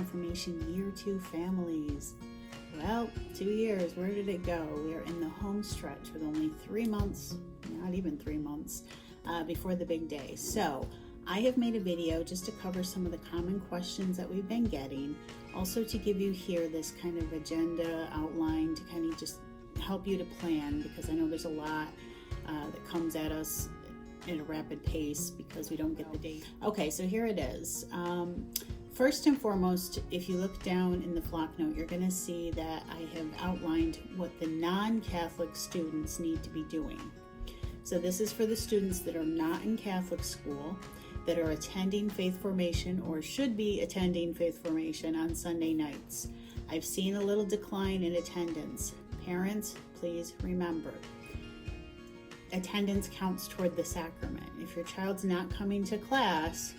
Confirmation Year 2 families. Well, 2 years, where did it go? We are in the home stretch with only 3 months, not even 3 months, before the big day. So I have made a video just to cover some of the common questions that we've been getting. Also to give you here this kind of agenda outline to kind of just help you to plan, because I know there's a lot that comes at us at a rapid pace because we don't get the date. Okay, so here it is. First and foremost, if you look down in the flock note, you're going to see that I have outlined what the non-Catholic students need to be doing. So this is for the students that are not in Catholic school, that are attending faith formation or should be attending faith formation on Sunday nights. I've seen a little decline in attendance. Parents, please remember, attendance counts toward the sacrament. If your child's not coming to class,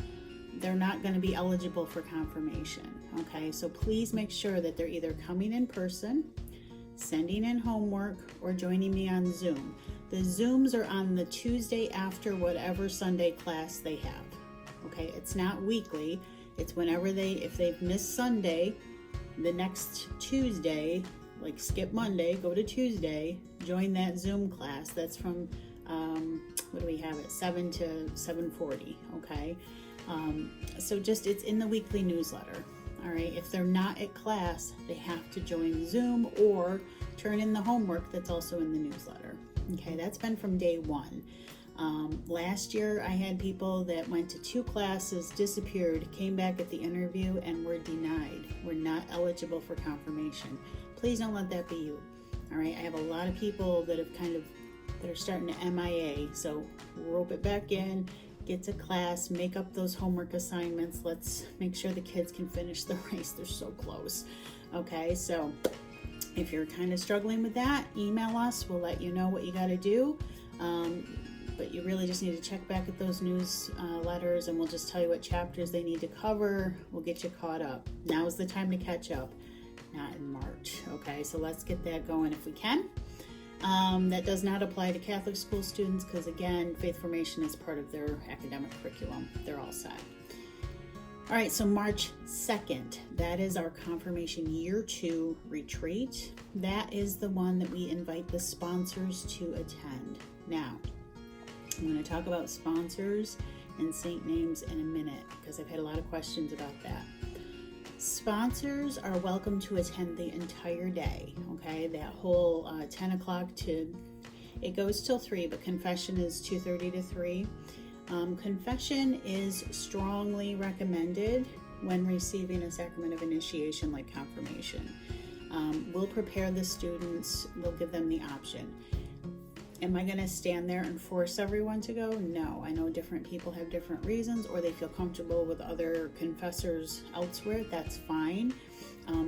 they're not going to be eligible for confirmation. Okay, so please make sure that they're either coming in person, sending in homework, or joining me on Zoom. The Zooms are on the Tuesday after whatever Sunday class they have. Okay, it's not weekly. It's whenever if they've missed Sunday, the next Tuesday, like skip Monday, go to Tuesday, join that Zoom class. That's from, what do we have it, 7 to 7:40, okay? So just, it's in the weekly newsletter, all right? If they're not at class, they have to join Zoom or turn in the homework that's also in the newsletter, okay? That's been from day one. Last year, I had people that went to 2 classes, disappeared, came back at the interview, and were denied. Were not eligible for confirmation. Please don't let that be you. All right, I have a lot of people that have that are starting to MIA. So rope it back in, get to class, make up those homework assignments. Let's make sure the kids can finish the race. They're so close. Okay, so if you're kind of struggling with that, email us. We'll let you know what you got to do. But you really just need to check back at those letters, and we'll just tell you what chapters they need to cover. We'll get you caught up. Now is the time to catch up, not in March. Okay, so let's get that going if we can. That does not apply to Catholic school students because, again, faith formation is part of their academic curriculum. They're all set. All right, so March 2nd, that is our Confirmation Year 2 retreat. That is the one that we invite the sponsors to attend. Now, I'm going to talk about sponsors and saint names in a minute because I've had a lot of questions about that. Sponsors are welcome to attend the entire day, okay? That whole 10 o'clock it goes till 3, but confession is 2:30 to 3. Confession is strongly recommended when receiving a sacrament of initiation like confirmation. We'll prepare the students, we'll give them the option. Am I going to stand there and force everyone to go? No. I know different people have different reasons, or they feel comfortable with other confessors elsewhere. That's fine.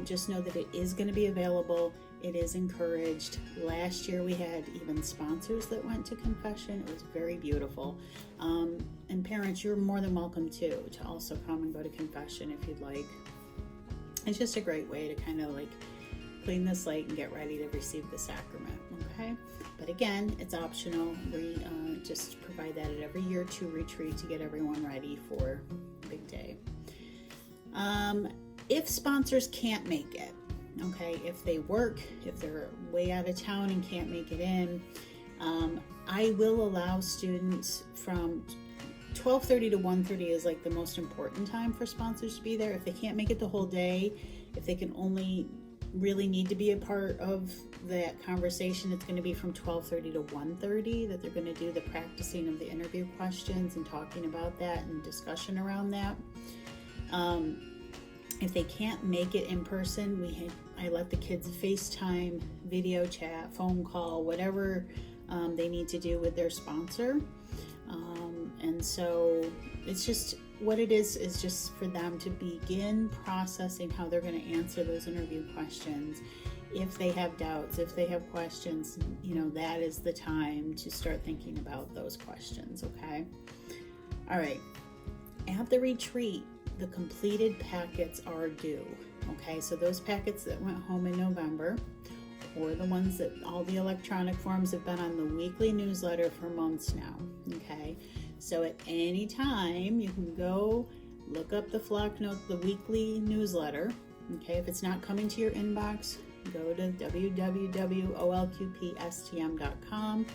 Just know that it is going to be available. It is encouraged. Last year we had even sponsors that went to confession. It was very beautiful. And parents, you're more than welcome to also come and go to confession if you'd like. It's just a great way to kind of like clean the slate and get ready to receive the sacrament, okay? But again, it's optional. We just provide that at every Year 2 retreat to get everyone ready for big day. If sponsors can't make it, okay, if they work, if they're way out of town and can't make it in, I will allow students from 12:30 to 1:30 is like the most important time for sponsors to be there. If they can't make it the whole day, if they can only really need to be a part of that conversation, it's going to be from 12:30 to 1:30 that they're going to do the practicing of the interview questions and talking about that and discussion around that. If they can't make it in person, I let the kids FaceTime, video chat, phone call, whatever they need to do with their sponsor. And so it's just what it is just for them to begin processing how they're going to answer those interview questions. If they have doubts, if they have questions, that is the time to start thinking about those questions, okay? All right. At the retreat, the completed packets are due, okay? So those packets that went home in November, or the ones that all the electronic forms have been on the weekly newsletter for months now, okay? So at any time, you can go look up the Flock Note, the weekly newsletter. Okay, if it's not coming to your inbox, go to www.olqpstm.com,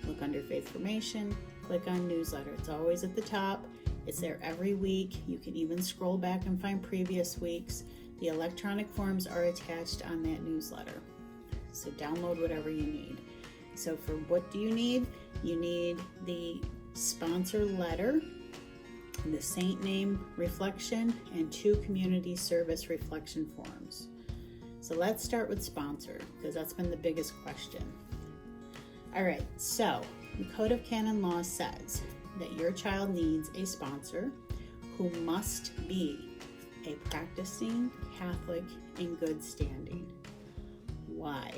look under Faith Formation, click on newsletter. It's always at the top. It's there every week. You can even scroll back and find previous weeks. The electronic forms are attached on that newsletter. So download whatever you need. So for what do you need? You need the sponsor letter, the saint name reflection, and 2 community service reflection forms. So let's start with sponsor, because that's been the biggest question. All right, so the Code of Canon Law says that your child needs a sponsor who must be a practicing Catholic in good standing. Why?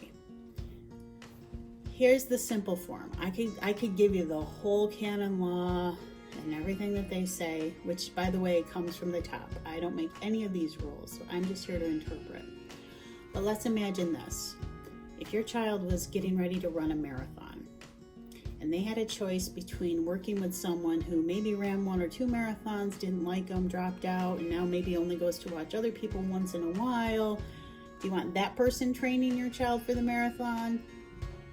Here's the simple form. I could give you the whole canon law and everything that they say, which, by the way, comes from the top. I don't make any of these rules, so I'm just here to interpret. But let's imagine this. If your child was getting ready to run a marathon, and they had a choice between working with someone who maybe ran 1 or 2 marathons, didn't like them, dropped out, and now maybe only goes to watch other people once in a while. Do you want that person training your child for the marathon?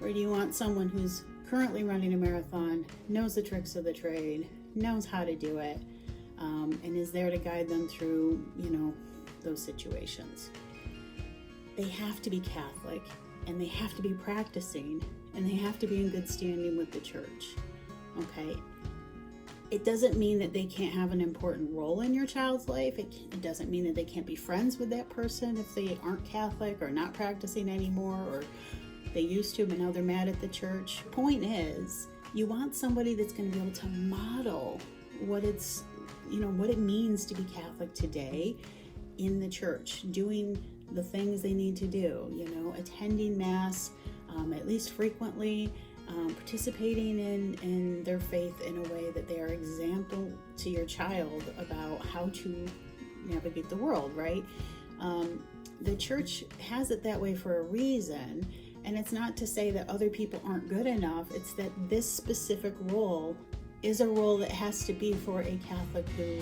Or do you want someone who's currently running a marathon, knows the tricks of the trade, knows how to do it, and is there to guide them through, those situations? They have to be Catholic, and they have to be practicing, and they have to be in good standing with the church, okay? It doesn't mean that they can't have an important role in your child's life. It doesn't mean that they can't be friends with that person if they aren't Catholic or not practicing anymore, or they used to, but now they're mad at the church. Point is, you want somebody that's going to be able to model what what it means to be Catholic today in the church, doing the things they need to do, attending Mass at least frequently, participating in their faith in a way that they are example to your child about how to navigate the world, right? The church has it that way for a reason, and it's not to say that other people aren't good enough. It's that this specific role is a role that has to be for a Catholic who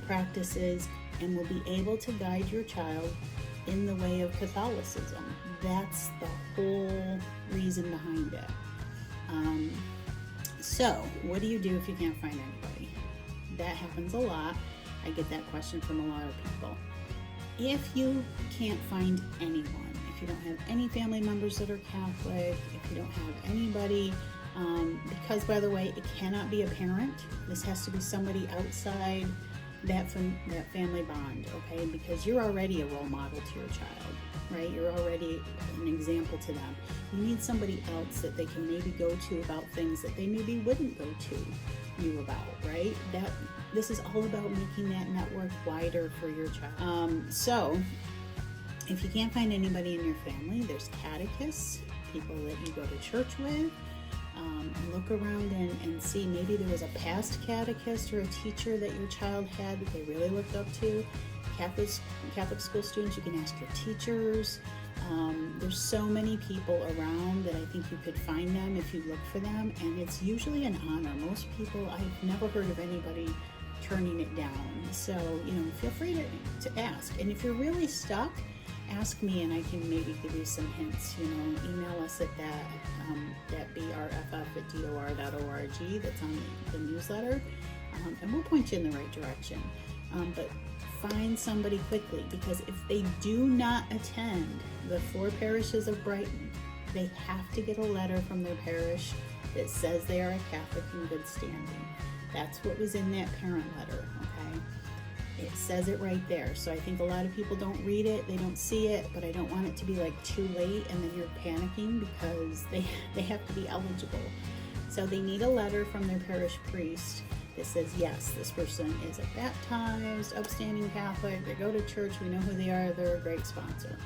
practices and will be able to guide your child in the way of Catholicism. That's the whole reason behind it. So what do you do if you can't find anybody? That happens a lot. I get that question from a lot of people. If you can't find anyone, if you don't have any family members that are Catholic, if you don't have anybody, because, by the way, it cannot be a parent. This has to be somebody outside that family bond, okay? Because you're already a role model to your child, right? You're already an example to them. You need somebody else that they can maybe go to about things that they maybe wouldn't go to you about, right? This is all about making that network wider for your child. So if you can't find anybody in your family, there's catechists, people that you go to church with. Look around and see, maybe there was a past catechist or a teacher that your child had that they really looked up to. Catholic school students, you can ask your teachers. There's so many people around that I think you could find them if you look for them, and it's usually an honor. Most people, I've never heard of anybody turning it down. So, feel free to ask. And if you're really stuck, ask me and I can maybe give you some hints. Email us at that brff@dor.org. That's on the newsletter, and we'll point you in the right direction. But find somebody quickly, because if they do not attend the 4 parishes of Brighton, they have to get a letter from their parish that says they are a Catholic in good standing. That's what was in that parent letter, okay? It says it right there. So I think a lot of people don't read it, they don't see it, but I don't want it to be like too late and then you're panicking, because they have to be eligible. So they need a letter from their parish priest that says, yes, this person is a baptized, upstanding Catholic, they go to church, we know who they are, they're a great sponsor.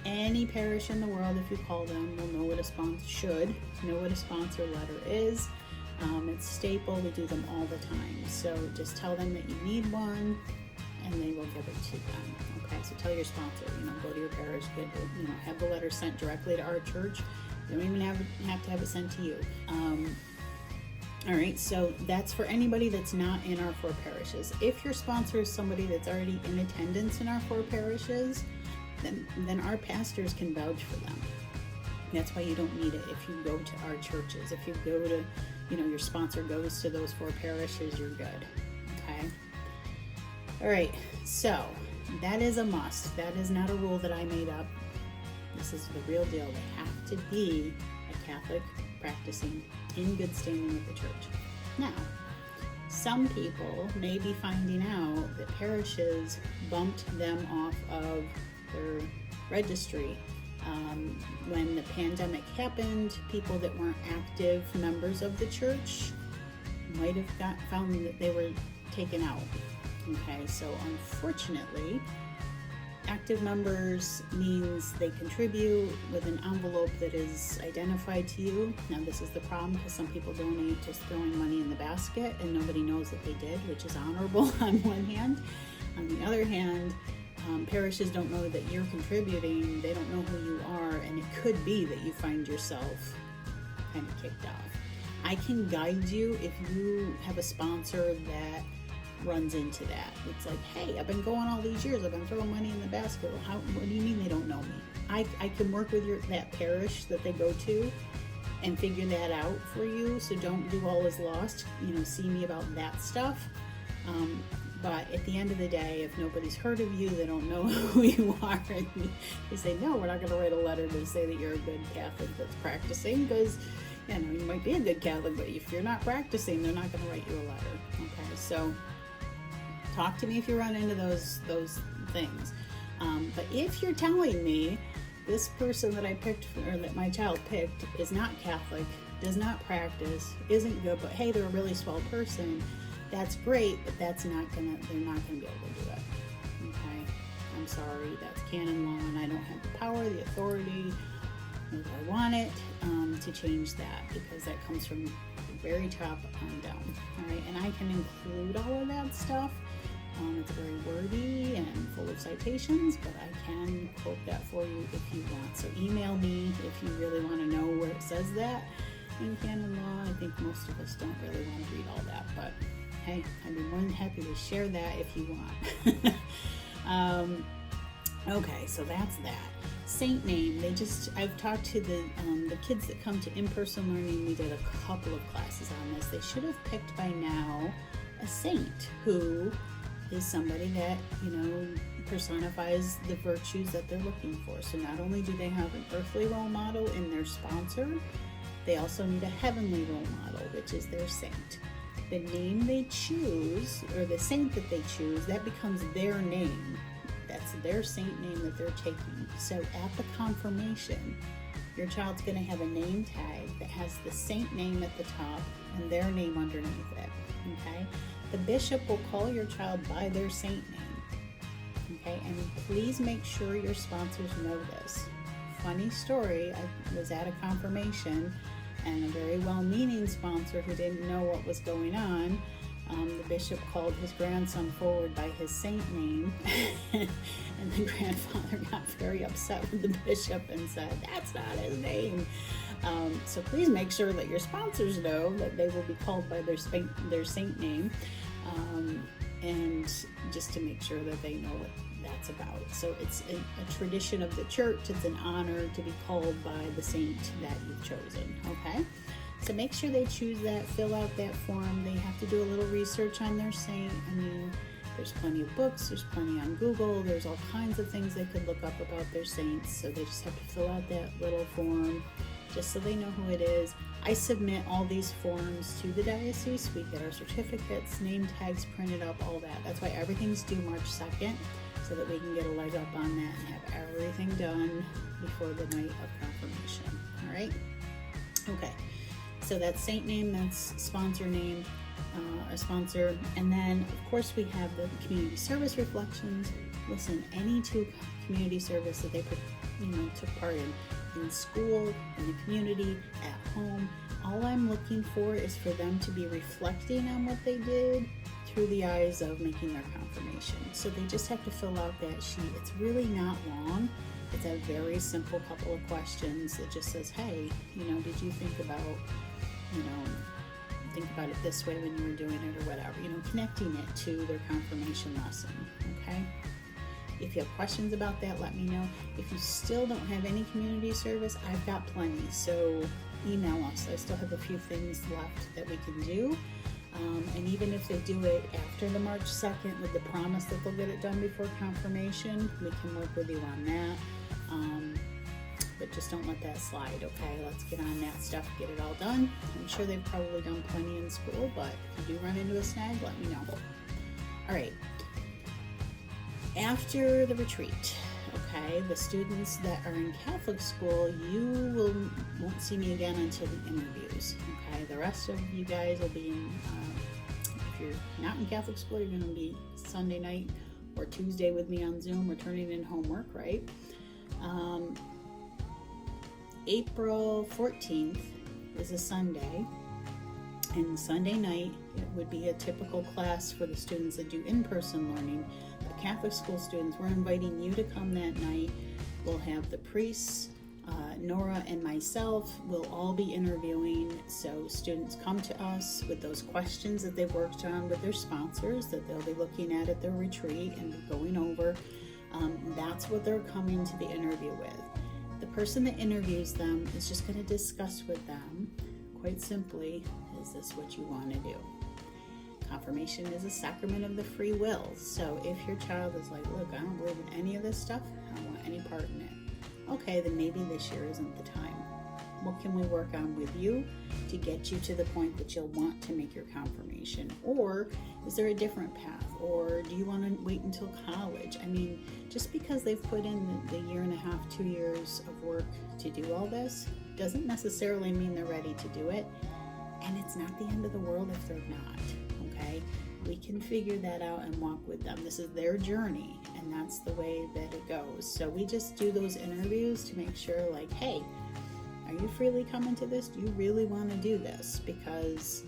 Any parish in the world, if you call them, will know what a sponsor should know what a sponsor letter is. It's staple, we do them all the time. So just tell them that you need one and they will give it to them. Okay, so tell your sponsor, go to your parish, have the letter sent directly to our church. You don't even have to have it sent to you. All right, so that's for anybody that's not in our 4 parishes. If your sponsor is somebody that's already in attendance in our 4 parishes, then our pastors can vouch for them. That's why you don't need it if you go to our churches. If you go to, your sponsor goes to those 4 parishes, you're good. Okay? All right, so that is a must. That is not a rule that I made up. This is the real deal. They have to be a Catholic practicing in good standing with the church. Now, some people may be finding out that parishes bumped them off of their registry. When the pandemic happened, people that weren't active members of the church might have found that they were taken out. Okay, so unfortunately, active members means they contribute with an envelope that is identified to you. Now, this is the problem because some people donate just throwing money in the basket and nobody knows that they did, which is honorable on one hand. On the other hand, parishes don't know that you're contributing. They don't know who you are, and it could be that you find yourself kind of kicked off. I can guide you if you have a sponsor that runs into that. It's like, hey, I've been going all these years. I've been throwing money in the basket. What do you mean they don't know me? I can work with that parish that they go to and figure that out for you. So don't do all is lost. See me about that stuff. But at the end of the day, if nobody's heard of you, they don't know who you are, and they say, no, we're not going to write a letter to say that you're a good Catholic that's practicing, because you might be a good Catholic, but if you're not practicing, they're not going to write you a letter. Okay, so talk to me if you run into those things. But if you're telling me this person that I picked, or that my child picked, is not Catholic, does not practice, isn't good, but hey, they're a really swell person, that's great, but they're not gonna be able to do it. Okay, I'm sorry, that's canon law, and I don't have the power, the authority, nor do I want it to change that, because that comes from the very top on down. All right, and I can include all of that stuff. It's very wordy and full of citations, but I can quote that for you if you want. So email me if you really want to know where it says that in canon law. I think most of us don't really want to read all that, but hey, I'd be more than happy to share that if you want. Okay, so that's that. Saint name, I've talked to the kids that come to in-person learning. We did a couple of classes on this. They should have picked by now a saint who is somebody that, personifies the virtues that they're looking for. So not only do they have an earthly role model in their sponsor, they also need a heavenly role model, which is their saint. The name they choose, or the saint that they choose, that becomes their name. That's their saint name that they're taking. So at the confirmation, your child's going to have a name tag that has the saint name at the top and their name underneath it. Okay? The bishop will call your child by their saint name. Okay? And please make sure your sponsors know this. Funny story, I was at a confirmation, and a very well-meaning sponsor who didn't know what was going on, the bishop called his grandson forward by his saint name, and the grandfather got very upset with the bishop and said, that's not his name. So please make sure that your sponsors know that they will be called by their saint name, and just to make sure that they know what that's about. So it's a tradition of the church. It's an honor to be called by the saint that you've chosen. Okay, so make sure they choose that, fill out that form. They have to do a little research on their saint. I mean, there's plenty of books, there's plenty on Google, there's all kinds of things they could look up about their saints. So they just have to fill out that little form just so they know who it is. I submit all these forms to the diocese. We get our certificates, name tags printed up, all that. That's why everything's due March 2nd, so that we can get a leg up on that and have everything done before the night of confirmation. All right? Okay. So that's saint name, that's sponsor name, a sponsor. And then, of course, we have the community service reflections. Listen, any community service that they took part in school, in the community, at home, all I'm looking for is for them to be reflecting on what they did through the eyes of making their confirmation. So they just have to fill out that sheet. It's really not long. It's a very simple couple of questions that just says, hey, did you think about, think about it this way when you were doing it or whatever, connecting it to their confirmation lesson, okay? If you have questions about that, let me know. If you still don't have any community service, I've got plenty, so email us. I still have a few things left that we can do. And even if they do it after the March 2nd with the promise that they'll get it done before confirmation, we can work with you on that. But just don't let that slide, okay? Let's get on that stuff, get it all done. I'm sure they've probably done plenty in school, but if you do run into a snag, let me know. All right. After the retreat, okay, the students that are in Catholic school, you won't see me again until the interviews, okay? The rest of you guys will be in, if you're not in Catholic school, you're going to be Sunday night or Tuesday with me on Zoom or turning in homework, right? April 14th is a Sunday, and Sunday night it would be a typical class for the students that do in-person learning. The Catholic school students, we're inviting you to come that night. We'll have the priests, Nora and myself will all be interviewing, so students come to us with those questions that they've worked on with their sponsors that they'll be looking at their retreat and be going over. That's what they're coming to the interview with. The person that interviews them is just going to discuss with them, quite simply, is this what you want to do? Confirmation is a sacrament of the free will. So if your child is like, look, I don't believe in any of this stuff, I don't want any part in it. Okay, then maybe this year isn't the time. What can we work on with you to get you to the point that you'll want to make your confirmation? Or is there a different path? Or do you want to wait until college? I mean, just because they've put in the year and a half, 2 years of work to do all this, doesn't necessarily mean they're ready to do it. And it's not the end of the world if they're not, okay? We can figure that out and walk with them. This is their journey, and that's the way that it goes. So we just do those interviews to make sure, like, hey, are you freely coming to this? Do you really want to do this? Because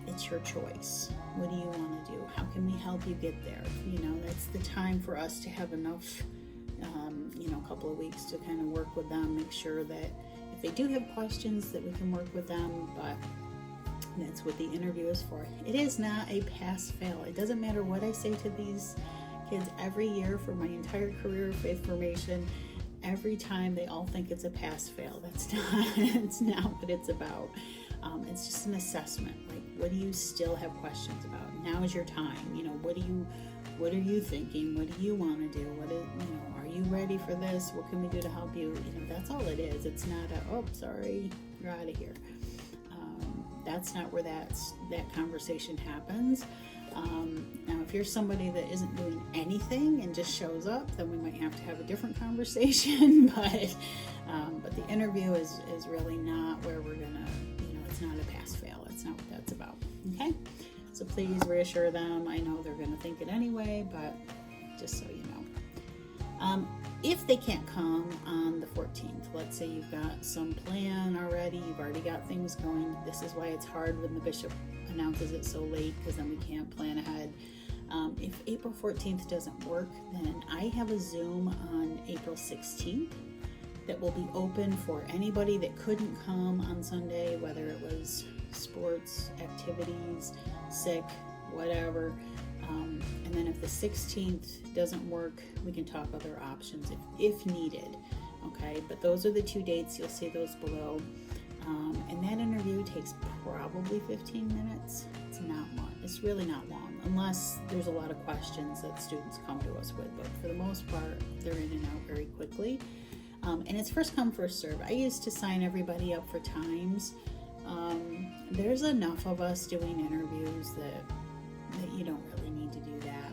it's your choice. What do you want to do? How can we help you get there? That's the time for us to have enough, a couple of weeks to kind of work with them, make sure that if they do have questions that we can work with them, but that's what the interview is for. It is not a pass-fail. It doesn't matter what I say to these kids every year for my entire career of faith formation. Every time they all think it's a pass-fail. It's not what it's about. It's just an assessment. Like, what do you still have questions about? Now is your time. What are you thinking? What do you want to do? Are you ready for this? What can we do to help you? That's all it is. It's not sorry, you're out of here. That's not where that conversation happens. Now, if you're somebody that isn't doing anything and just shows up, then we might have to have a different conversation. But the interview is really not where we're gonna, it's not a pass-fail. It's not what that's about. Okay, so please reassure them. I know they're gonna think it anyway, but just so you know. If they can't come on the 14th, let's say you've got some plan already, you've already got things going. This is why it's hard when the bishop announces it so late, because then we can't plan ahead. If April 14th doesn't work, then I have a Zoom on April 16th that will be open for anybody that couldn't come on Sunday, whether it was sports, activities, sick, whatever. And then if the 16th doesn't work, we can talk other options if needed. Okay, but those are the two dates. You'll see those below. And that interview takes probably 15 minutes. It's not long. It's really not long, unless there's a lot of questions that students come to us with. But for the most part, they're in and out very quickly. And it's first come, first serve. I used to sign everybody up for times. There's enough of us doing interviews that you don't really need to do that.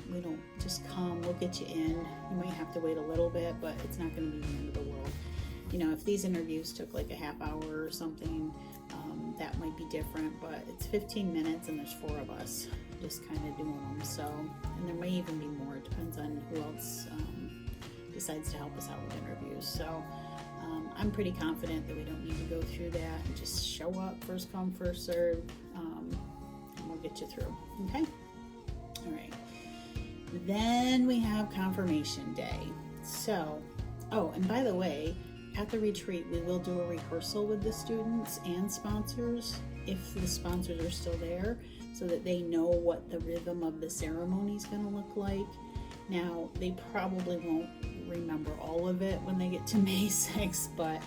We don't just come, we'll get you in. You might have to wait a little bit, but it's not going to be the end of the world. If these interviews took like a half hour or something, that might be different, but it's 15 minutes and there's 4 of us just kind of doing them. So, and there may even be more. It depends on who else decides to help us out with interviews. So I'm pretty confident that we don't need to go through that, and just show up, first come, first serve, and we'll get you through. Okay? All right. Then we have confirmation day. So, and by the way, at the retreat, we will do a rehearsal with the students and sponsors, if the sponsors are still there, so that they know what the rhythm of the ceremony is going to look like. Now, they probably won't remember all of it when they get to May 6th, but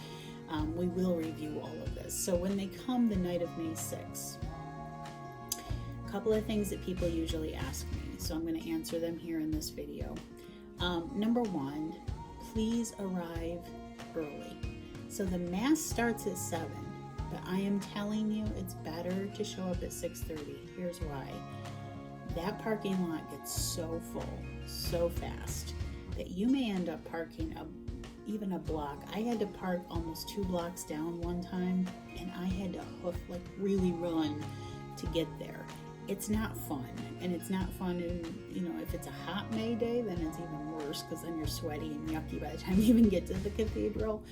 we will review all of this. So when they come the night of May 6th, a couple of things that people usually ask me, so I'm going to answer them here in this video. Number one, please arrive early. So the Mass starts at 7, but I am telling you it's better to show up at 6:30. Here's why. That parking lot gets so full so fast that you may end up parking even a block. I had to park almost 2 blocks down one time, and I had to really run to get there. It's not fun, and it's not fun if it's a hot May day, then it's even worse, because then you're sweaty and yucky by the time you even get to the cathedral.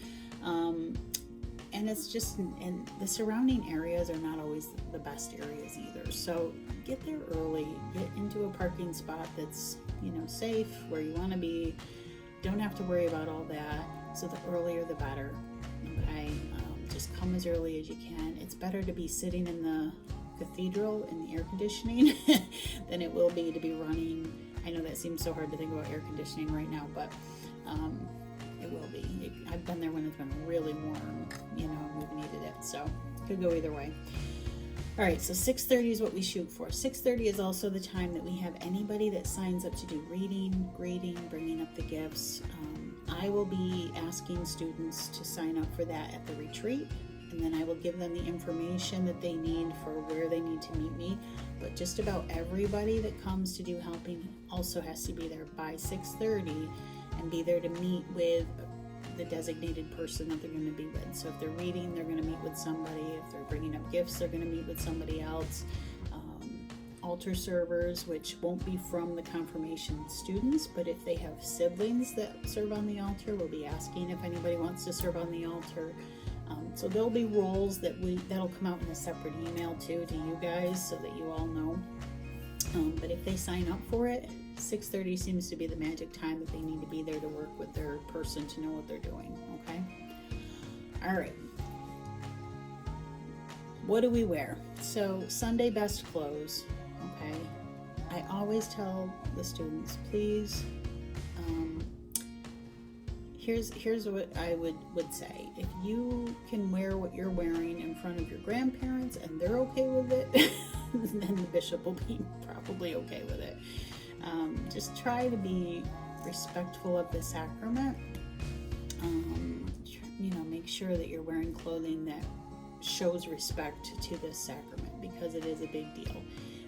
And it's just, and the surrounding areas are not always the best areas either. So get there early, get into a parking spot that's, safe, where you want to be. Don't have to worry about all that. So the earlier the better, okay? Just come as early as you can. It's better to be sitting in the cathedral in the air conditioning than it will be to be running. I know that seems so hard to think about air conditioning right now, but it will be. I've been there when it's been really warm, we've needed it, so it could go either way. All right, so 6:30 is what we shoot for. 6:30 is also the time that we have anybody that signs up to do reading, grading, bringing up the gifts. I will be asking students to sign up for that at the retreat, and then I will give them the information that they need for where they need to meet me. But just about everybody that comes to do helping also has to be there by 6:30 and be there to meet with the designated person that they're going to be with. So if they're reading, they're going to meet with somebody. If they're bringing up gifts, they're going to meet with somebody else. Altar servers, which won't be from the confirmation students, but if they have siblings that serve on the altar, we'll be asking if anybody wants to serve on the altar. So there'll be roles that'll come out in a separate email too to you guys, so that you all know. But if they sign up for it, 6:30 seems to be the magic time that they need to be there to work with their person to know what they're doing. Okay. All right. What do we wear? So Sunday best clothes. Okay. I always tell the students, please. Here's what I would say. If you can wear what you're wearing in front of your grandparents and they're okay with it, then the bishop will be probably okay with it. Just try to be respectful of the sacrament. Make sure that you're wearing clothing that shows respect to this sacrament, because it is a big deal.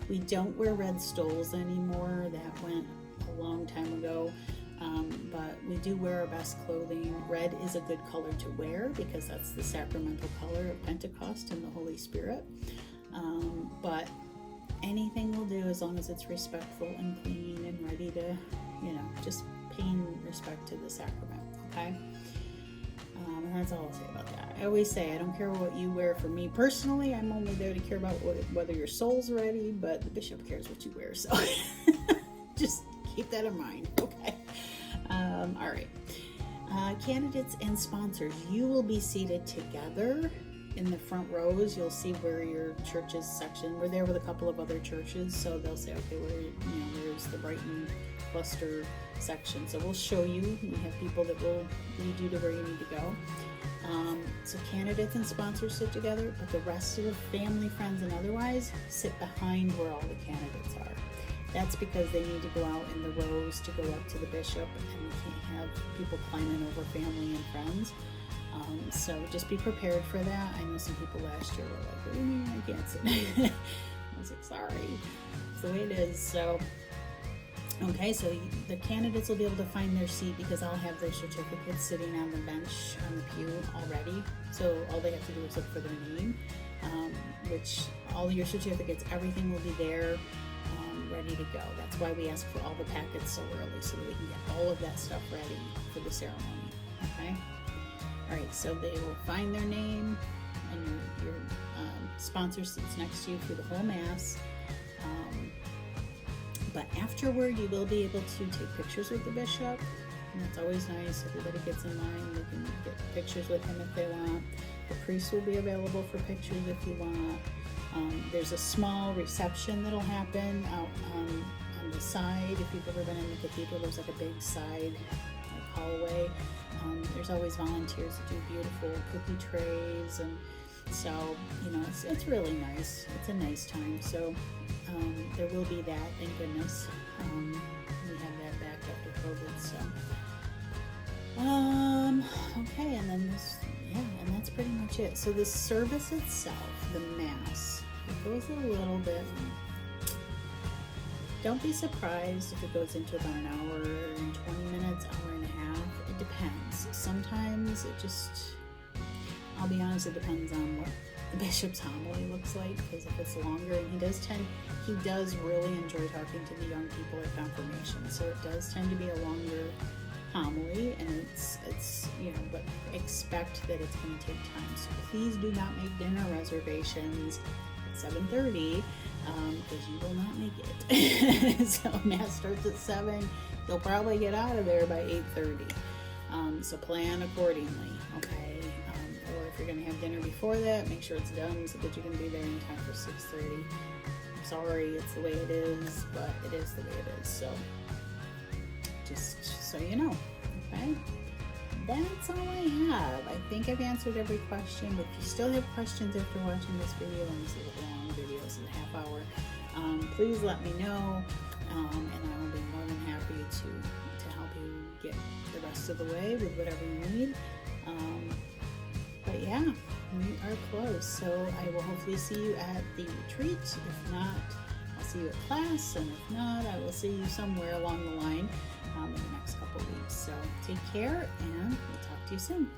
We don't wear red stoles anymore. That went a long time ago. But we do wear our best clothing. Red is a good color to wear because that's the sacramental color of Pentecost and the Holy Spirit. But anything will do as long as it's respectful and clean and ready to, just paying respect to the sacrament, okay? And that's all I'll say about that. I always say, I don't care what you wear. For me personally, I'm only there to care about whether your soul's ready, but the bishop cares what you wear, so just keep that in mind, okay? All right. Candidates and sponsors, you will be seated together in the front rows. You'll see where your church's section. We're there with a couple of other churches, so they'll say, okay, where's the Brighton cluster section. So we'll show you. We have people that will lead you to where you need to go. So candidates and sponsors sit together, but the rest of the family, friends, and otherwise sit behind where all the candidates are. That's because they need to go out in the rows to go up to the bishop, and we can't have people climbing over family and friends. So just be prepared for that. I know some people last year were like, what do you mean I can't sit? I was like, sorry. It's the way it is. So, okay, so the candidates will be able to find their seat because I'll have their certificates sitting on the bench on the pew already. So all they have to do is look for their name, which all your certificates, everything will be there, ready to go. That's why we ask for all the packets so early, so that we can get all of that stuff ready for the ceremony, okay? All right, so they will find their name, and your sponsor sits next to you through the whole Mass. But afterward, you will be able to take pictures with the bishop. And that's always nice. Everybody gets in line. They can get pictures with him if they want. The priest will be available for pictures if you want. There's a small reception that'll happen out on the side. If you've ever been in the cathedral, there's like a big side hallway. There's always volunteers that do beautiful cookie trays, and so it's really nice. It's a nice time. So there will be that. Thank goodness. We have that back after COVID. So okay, and then and that's pretty much it. So the service itself, the Mass, it goes a little bit. Don't be surprised if it goes into about an hour and 20 minutes, hour and a half. It depends. Sometimes it just, I'll be honest, it depends on what the bishop's homily looks like, because if it's longer, and he does really enjoy talking to the young people at confirmation, so it does tend to be a longer homily, and it's but expect that it's going to take time. So please do not make dinner reservations at 7:30, because you will not make it. So Mass starts at 7. You'll probably get out of there by 8:30. So plan accordingly, okay? Or if you're going to have dinner before that, make sure it's done so that you can be there in time for 6:30. I'm sorry, it's the way it is, but it is the way it is. So just so you know, okay? That's all I have. I think I've answered every question, but if you still have questions after watching this video, and this is a long video, this is a half hour, please let me know, and I will be more than happy to help you get the rest of the way with whatever you need. But yeah, we are close, so I will hopefully see you at the retreat. If not, I'll see you at class, and if not, I will see you somewhere along the line in the next couple weeks. So take care, and we'll talk to you soon.